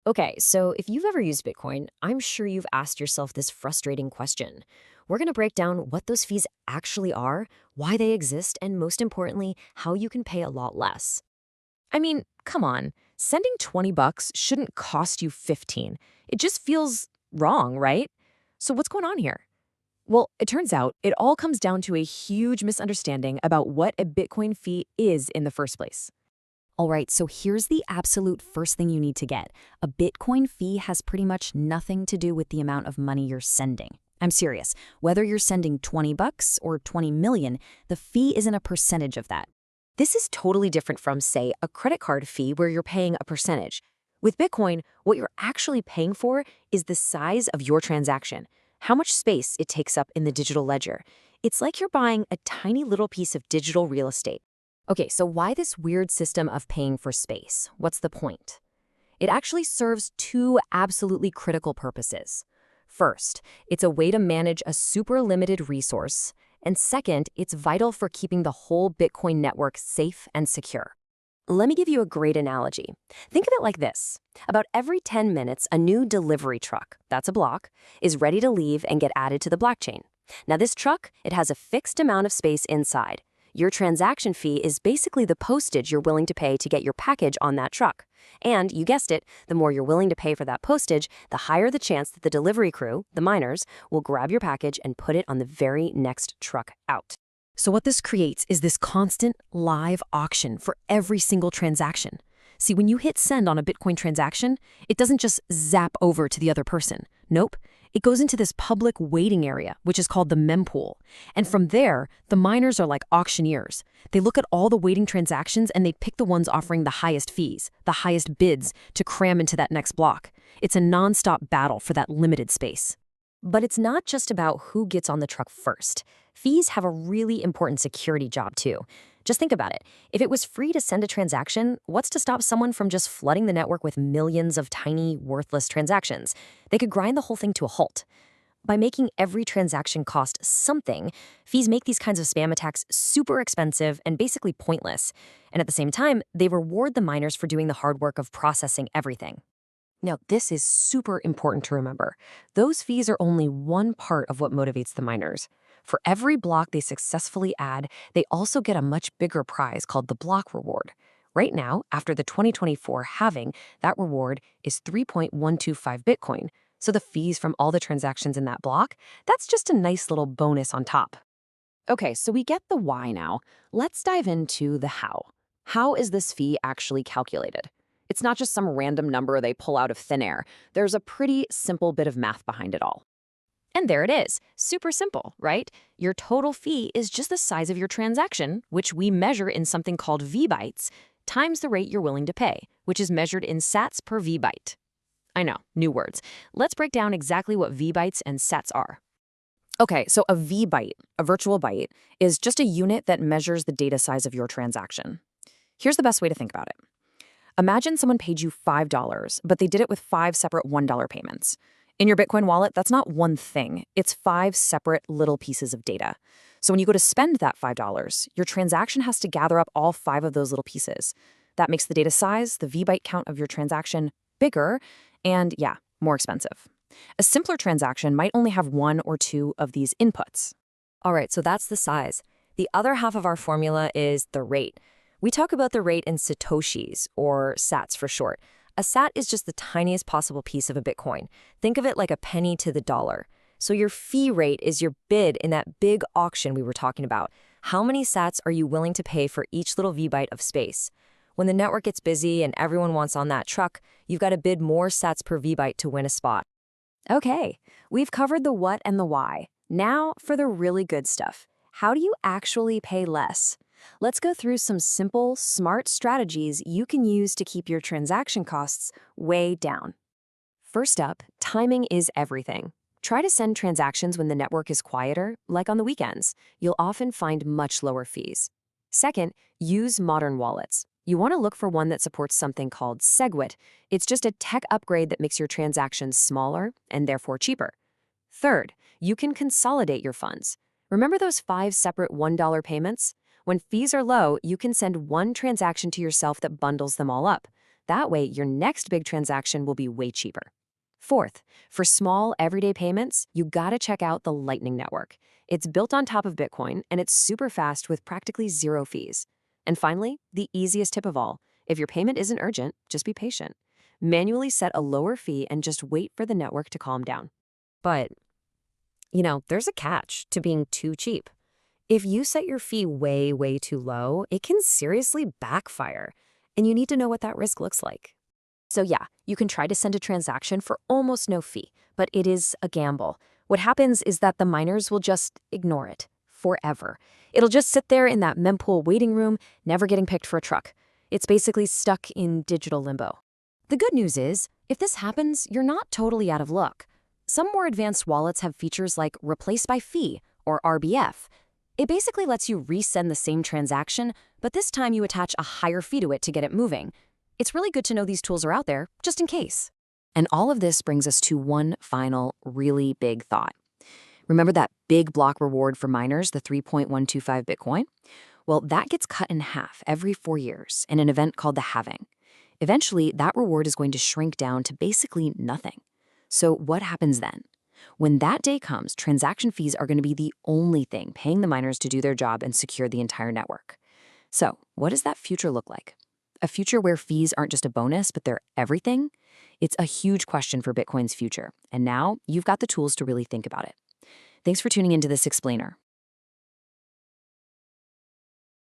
Okay, so if you've ever used Bitcoin, I'm sure you've asked yourself this frustrating question. We're going to break down what those fees actually are, why they exist, and most importantly, how you can pay a lot less. I mean, come on. Sending 20 bucks shouldn't cost you 15. It just feels wrong, right? So what's going on here? Well, it turns out it all comes down to a huge misunderstanding about what a Bitcoin fee is in the first place. All right, so here's the absolute first thing you need to get. A Bitcoin fee has pretty much nothing to do with the amount of money you're sending. I'm serious. Whether you're sending 20 bucks or 20 million, the fee isn't a percentage of that. This is totally different from, say, a credit card fee where you're paying a percentage. With Bitcoin, what you're actually paying for is the size of your transaction, how much space it takes up in the digital ledger. It's like you're buying a tiny little piece of digital real estate. Okay, so why this weird system of paying for space? What's the point? It actually serves two absolutely critical purposes. First, it's a way to manage a super limited resource, and second, it's vital for keeping the whole Bitcoin network safe and secure. Let me give you a great analogy. Think of it like this. About every 10 minutes, a new delivery truck, that's a block, is ready to leave and get added to the blockchain. Now this truck, it has a fixed amount of space inside. Your transaction fee is basically the postage you're willing to pay to get your package on that truck. And, you guessed it, the more you're willing to pay for that postage, the higher the chance that the delivery crew, the miners, will grab your package and put it on the very next truck out. So what this creates is this constant live auction for every single transaction. See, when you hit send on a Bitcoin transaction, it doesn't just zap over to the other person. Nope. It goes into this public waiting area, which is called the mempool. And from there, the miners are like auctioneers. They look at all the waiting transactions and they pick the ones offering the highest fees, the highest bids, to cram into that next block. It's a nonstop battle for that limited space. But it's not just about who gets on the truck first. Fees have a really important security job too. Just think about it. If it was free to send a transaction, what's to stop someone from just flooding the network with millions of tiny, worthless transactions? They could grind the whole thing to a halt. By making every transaction cost something, fees make these kinds of spam attacks super expensive and basically pointless. And at the same time, they reward the miners for doing the hard work of processing everything. Now, this is super important to remember. Those fees are only one part of what motivates the miners. For every block they successfully add, they also get a much bigger prize called the block reward. Right now, after the 2024 halving, that reward is 3.125 Bitcoin. So the fees from all the transactions in that block, that's just a nice little bonus on top. Okay, so we get the why now. Let's dive into the how. How is this fee actually calculated? It's not just some random number they pull out of thin air. There's a pretty simple bit of math behind it all. And there it is. Super simple, right? Your total fee is just the size of your transaction, which we measure in something called V-bytes, times the rate you're willing to pay, which is measured in sats per V-byte. I know, new words. Let's break down exactly what V-bytes and sats are. Okay, so a V-byte, a virtual byte, is just a unit that measures the data size of your transaction. Here's the best way to think about it. Imagine someone paid you $5, but they did it with 5 separate $1 payments. In your Bitcoin wallet, that's not one thing. It's 5 separate little pieces of data. So when you go to spend that $5, your transaction has to gather up all 5 of those little pieces. That makes the data size, the V-byte count of your transaction, bigger and, yeah, more expensive. A simpler transaction might only have 1 or 2 of these inputs. All right, so that's the size. The other half of our formula is the rate. We talk about the rate in satoshis, or sats for short. A sat is just the tiniest possible piece of a Bitcoin. Think of it like a penny to the dollar. So your fee rate is your bid in that big auction we were talking about. How many sats are you willing to pay for each little V-byte of space? When the network gets busy and everyone wants on that truck, you've got to bid more sats per V-byte to win a spot. Okay, we've covered the what and the why. Now for the really good stuff. How do you actually pay less? Let's go through some simple, smart strategies you can use to keep your transaction costs way down. First up, timing is everything. Try to send transactions when the network is quieter, like on the weekends. You'll often find much lower fees. Second, use modern wallets. You want to look for one that supports something called SegWit. It's just a tech upgrade that makes your transactions smaller and therefore cheaper. Third, you can consolidate your funds. Remember those 5 separate $1 payments? When fees are low, you can send one transaction to yourself that bundles them all up. That way, your next big transaction will be way cheaper. Fourth, for small, everyday payments, you gotta check out the Lightning Network. It's built on top of Bitcoin, and it's super fast with practically zero fees. And finally, the easiest tip of all, if your payment isn't urgent, just be patient. Manually set a lower fee and just wait for the network to calm down. But, there's a catch to being too cheap. If you set your fee way, way too low, it can seriously backfire, and you need to know what that risk looks like. So yeah, you can try to send a transaction for almost no fee, but it is a gamble. What happens is that the miners will just ignore it forever. It'll just sit there in that mempool waiting room, never getting picked for a truck. It's basically stuck in digital limbo. The good news is, if this happens, you're not totally out of luck. Some more advanced wallets have features like Replace by Fee, or RBF. It basically lets you resend the same transaction, but this time you attach a higher fee to it to get it moving. It's really good to know these tools are out there, just in case. And all of this brings us to one final, really big thought. Remember that big block reward for miners, the 3.125 Bitcoin? Well, that gets cut in half every 4 years in an event called the halving. Eventually, that reward is going to shrink down to basically nothing. So what happens then? When that day comes, transaction fees are going to be the only thing paying the miners to do their job and secure the entire network. So what does that future look like? A future where fees aren't just a bonus, but they're everything? It's a huge question for Bitcoin's future, and now you've got the tools to really think about it. Thanks for tuning into this explainer.